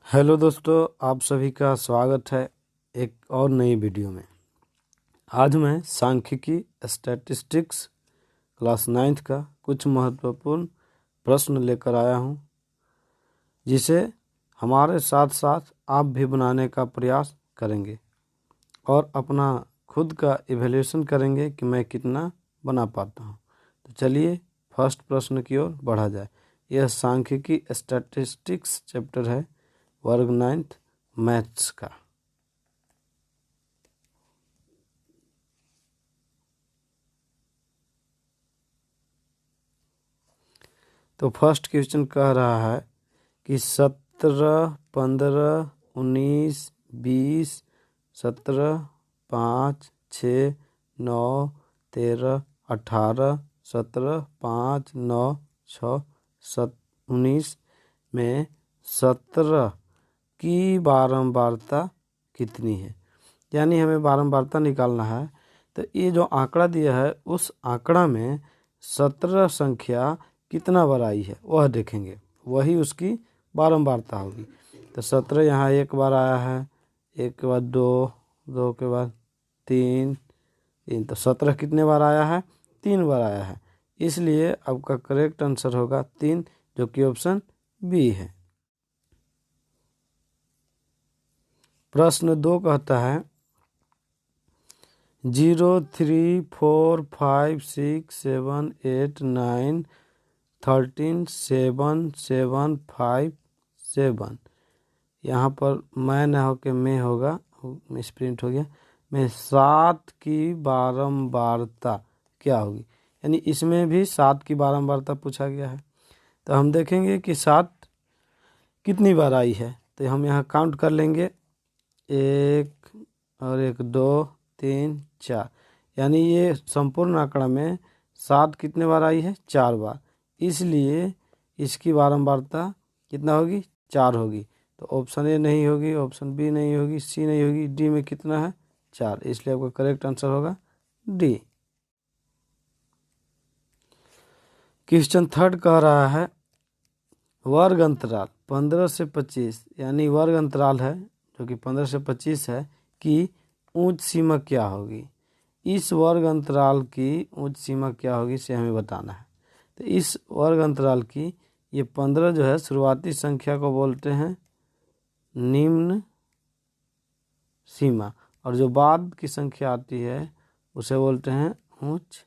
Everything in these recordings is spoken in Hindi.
हेलो दोस्तों, आप सभी का स्वागत है एक और नई वीडियो में। आज मैं सांख्यिकी स्टैटिस्टिक्स क्लास 9th का कुछ महत्वपूर्ण प्रश्न लेकर आया हूं, जिसे हमारे साथ साथ आप भी बनाने का प्रयास करेंगे और अपना खुद का इवैल्यूएशन करेंगे कि मैं कितना बना पाता हूं। तो चलिए फर्स्ट प्रश्न की ओर बढ़ा जाए। यह सांख्यिकी स्टैटिस्टिक्स चैप्टर है, वर्ग 9th मैथ्स का। तो फर्स्ट क्वेश्चन कह रहा है कि 17, 15, 19, 20, 17, 5, 6, 9, 13, 18, 17, 5, 9, 6, 19 में 17 की बारंबारता कितनी है। यानी हमें बारंबारता निकालना है। तो ये जो आंकड़ा दिया है उस आंकड़ा में 17 संख्या कितना बार आई है वह देखेंगे, वही उसकी बारंबारता होगी। तो 17 यहाँ एक बार आया है, एक के बाद दो, दो के बाद तीन, तीन, तो 17 कितने बार आया है? 3 बार आया है। इसलिए आपका करेक्ट आंसर होगा 3, जो कि ऑप्शन बी है। प्रश्न 2 कहता है 0, 3, 4, 5, 6, 7, 8, 9, 13, 7, 7, 5, 7। यहाँ पर मैं न हो के मैं होगा, मिसप्रिंट हो गया। में 7 की बारंबारता क्या होगी। यानी इसमें भी 7 की बारंबारता पूछा गया है। तो हम देखेंगे कि 7 कितनी बार आई है। तो हम यहाँ काउंट कर लेंगे, 1 और 1, 2, 3, 4। यानी ये संपूर्ण आंकड़ा में 7 कितने बार आई है? 4 बार। इसलिए इसकी बारंबारता कितना होगी? 4 होगी। तो ऑप्शन ए नहीं होगी, ऑप्शन बी नहीं होगी, सी नहीं होगी, डी में कितना है? 4। इसलिए आपका करेक्ट आंसर होगा डी। क्वेश्चन 3 कह रहा है वर्ग अंतराल 15 से 25, यानी वर्ग अंतराल है जो कि 15 से 25 है, कि उच्च सीमा क्या होगी। इस वर्ग अंतराल की उच्च सीमा क्या होगी इसे हमें बताना है। तो इस वर्ग अंतराल की ये 15 जो है शुरुआती संख्या को बोलते हैं निम्न सीमा, और जो बाद की संख्या आती है उसे बोलते हैं उच्च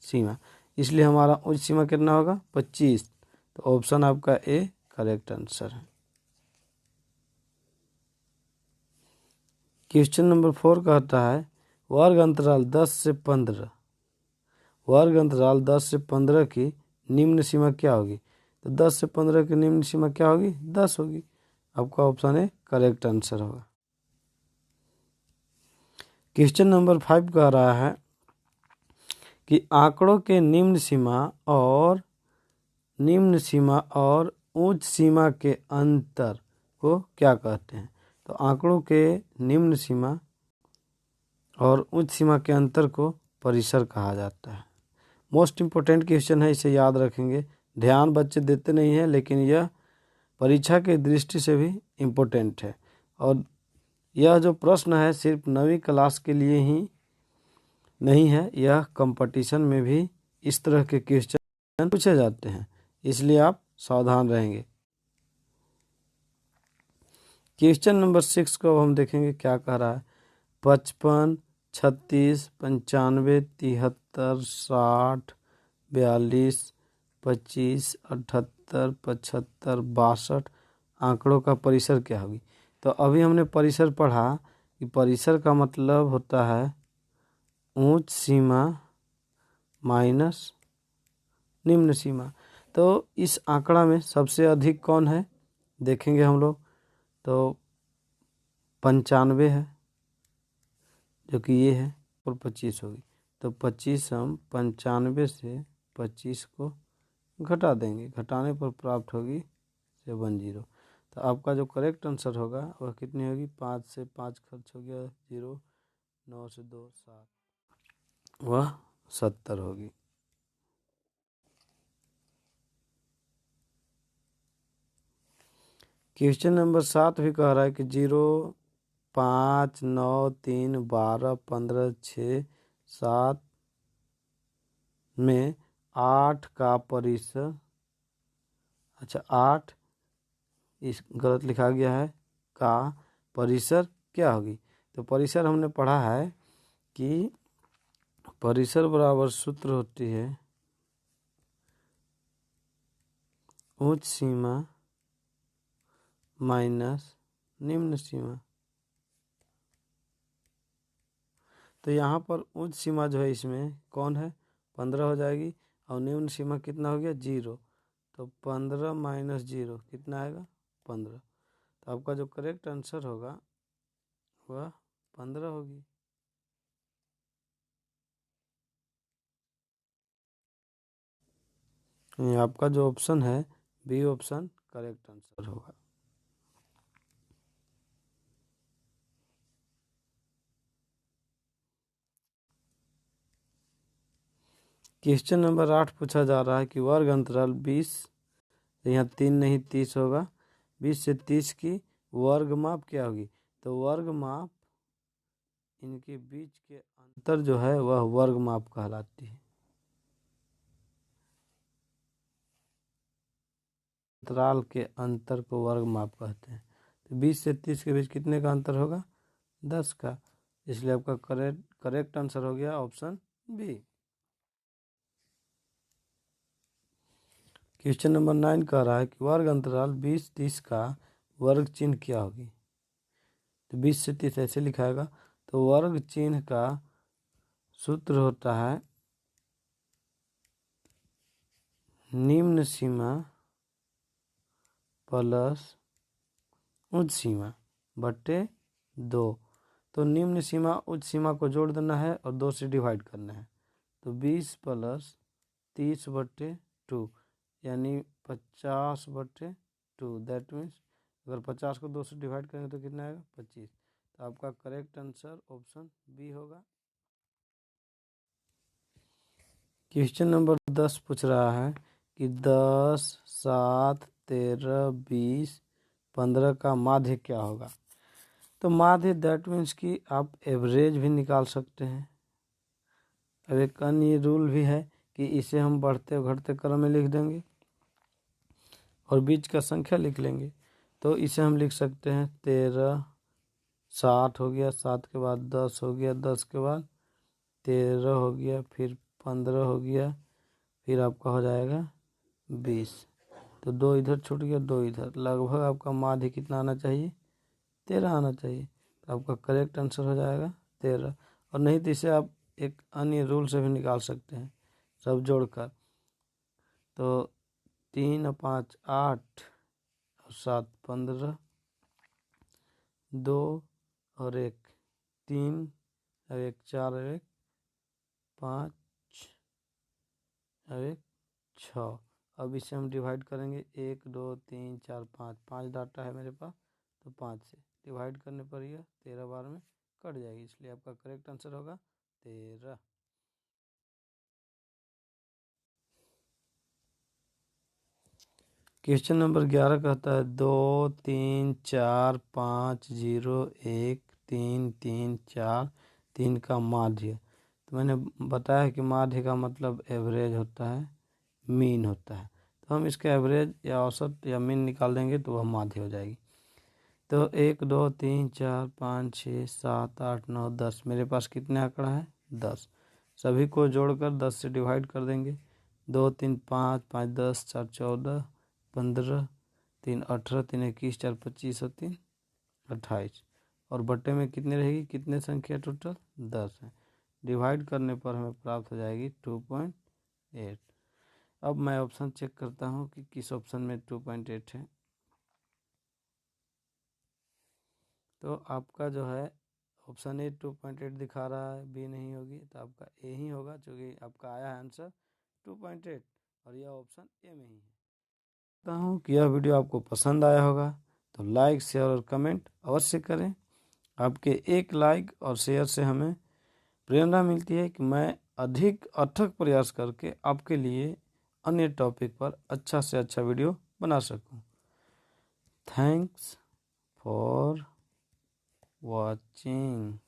सीमा। इसलिए हमारा उच्च सीमा कितना होगा? 25। तो ऑप्शन आपका ए करेक्ट आंसर है। क्वेश्चन नंबर 4 कहता है वर्ग अंतराल 10 से 15, वर्ग अंतराल 10 से 15 की निम्न सीमा क्या होगी। तो 10 से 15 की निम्न सीमा क्या होगी? 10 होगी। आपका ऑप्शन ए करेक्ट आंसर होगा। क्वेश्चन नंबर 5 कह रहा है कि आंकड़ों के निम्न सीमा और उच्च सीमा के अंतर को क्या कहते हैं। तो आंकड़ों के निम्न सीमा और उच्च सीमा के अंतर को परिसर कहा जाता है। मोस्ट इम्पोर्टेंट क्वेश्चन है, इसे याद रखेंगे। ध्यान बच्चे देते नहीं हैं, लेकिन यह परीक्षा की दृष्टि से भी इम्पोर्टेंट है। और यह जो प्रश्न है सिर्फ 9वीं क्लास के लिए ही नहीं है, यह कंपटीशन में भी इस तरह के क्वेश्चन पूछे जाते हैं, इसलिए आप सावधान रहेंगे। क्वेश्चन नंबर 6 को हम देखेंगे क्या कह रहा है। 55, 36, 95, 73, 60, 42, 25, 78, 75, 62 आंकड़ों का परिसर क्या होगी। तो अभी हमने परिसर पढ़ा कि परिसर का मतलब होता है उच्च सीमा माइनस निम्न सीमा। तो इस आंकड़ा में सबसे अधिक कौन है देखेंगे हम लोग। तो 95 है जो कि ये है, और 25 होगी। तो 25 हम 95 से 25 को घटा देंगे, घटाने पर प्राप्त होगी 70। तो आपका जो करेक्ट आंसर होगा वह कितनी होगी? 5 से 5 खर्च हो गया 0, 9 से 2 7, वह 70 होगी। क्वेश्चन नंबर 7 भी कह रहा है कि 0, 5, 9, 3, 12, 15, 6, 7 में 8 का परिसर, अच्छा 8 इस गलत लिखा गया है, का परिसर क्या होगी। तो परिसर हमने पढ़ा है कि परिसर बराबर सूत्र होती है उच्च सीमा माइनस निम्न सीमा। तो यहाँ पर उच्च सीमा जो है इसमें कौन है, 15 हो जाएगी, और निम्न सीमा कितना हो गया, 0। तो 15 माइनस 0 कितना आएगा, 15। तो आपका जो करेक्ट आंसर होगा वह 15 होगी। आपका जो ऑप्शन है बी ऑप्शन करेक्ट आंसर होगा। क्वेश्चन नंबर 8 पूछा जा रहा है कि वर्ग अंतराल 20, यहाँ 3 नहीं 30 होगा, 20 से 30 की वर्ग माप क्या होगी। तो वर्ग माप इनके बीच के अंतर जो है वह वर्ग माप कहलाती है। अंतराल के अंतर को वर्ग माप कहते हैं। तो 20 से 30 के बीच कितने का अंतर होगा, 10 का। इसलिए आपका करेक्ट आंसर हो गया ऑप्शन बी। क्वेश्चन नंबर 9 कह रहा है कि वर्ग अंतराल 20-30 का वर्ग चिन्ह क्या होगी। तो 20 से 30 ऐसे लिखाएगा। तो वर्ग चिन्ह का सूत्र होता है निम्न सीमा प्लस उच्च सीमा बटे 2। तो निम्न सीमा उच्च सीमा को जोड़ देना है और 2 से डिवाइड करना है। तो 20 प्लस 30 बटे 2 यानी 50 बटे 2। दैट मीन्स अगर 50 को 2 से डिवाइड करेंगे तो कितना आएगा, 25। तो आपका करेक्ट आंसर ऑप्शन बी होगा। क्वेश्चन नंबर 10 पूछ रहा है कि 10, 7, 13, 20, 15 का माध्य क्या होगा। तो माध्य दैट मीन्स कि आप एवरेज भी निकाल सकते हैं। अब एक अन्य रूल भी है कि इसे हम बढ़ते घटते क्रम में लिख देंगे और बीच का संख्या लिख लेंगे। तो इसे हम लिख सकते हैं 13, 60 हो गया, 7 के बाद 10 हो गया, 10 के बाद 13 हो गया, फिर 15 हो गया, फिर आपका हो जाएगा 20। तो 2 इधर छूट गया, 2 इधर, लगभग आपका माध्य कितना आना चाहिए, 13 आना चाहिए। तो आपका करेक्ट आंसर हो जाएगा 13। और नहीं तो इसे आप एक अन्य रूल से भी निकाल सकते हैं, सब जोड़कर। तो 3 और 5 8 और 7 15, 2 और 1 3 और 1 4 और 1 5 और 1 6। अब इसे हम डिवाइड करेंगे, 1 2 3 4 5, 5 डाटा है मेरे पास, तो 5 से डिवाइड करने पर यह 13 बार में कट जाएगी। इसलिए आपका करेक्ट आंसर होगा 13। क्वेश्चन नंबर 11 कहता है 2 3 4 5 0 1 3 3 4 3 का माध्य। तो मैंने बताया कि माध्य का मतलब एवरेज होता है, मीन होता है। तो हम इसका एवरेज या औसत या मीन निकाल देंगे तो वह माध्य हो जाएगी। तो 1 2 3 4 5 6 7 8 9 10, मेरे पास कितने आंकड़ा है, 10। सभी को जोड़कर 10 से डिवाइड कर देंगे। 2 3 5 5 10 4 14 15 3 18 3 21 4 25 और 3 28। और बट्टे में कितने रहेगी, कितने संख्या टोटल, 10 है। डिवाइड करने पर हमें प्राप्त हो जाएगी 2.8। अब मैं ऑप्शन चेक करता हूँ कि किस ऑप्शन में 2.8 है। तो आपका जो है ऑप्शन ए 2.8 दिखा रहा है, बी नहीं होगी, तो आपका ए ही होगा, क्योंकि आपका आया है आंसर 2.8 और यह ऑप्शन ए में ही है। चाहता हूँ कि यह वीडियो आपको पसंद आया होगा तो लाइक शेयर और कमेंट अवश्य करें। आपके एक लाइक और शेयर से हमें प्रेरणा मिलती है कि मैं अधिक अथक प्रयास करके आपके लिए अन्य टॉपिक पर अच्छा से अच्छा वीडियो बना सकूं। Thanks for watching.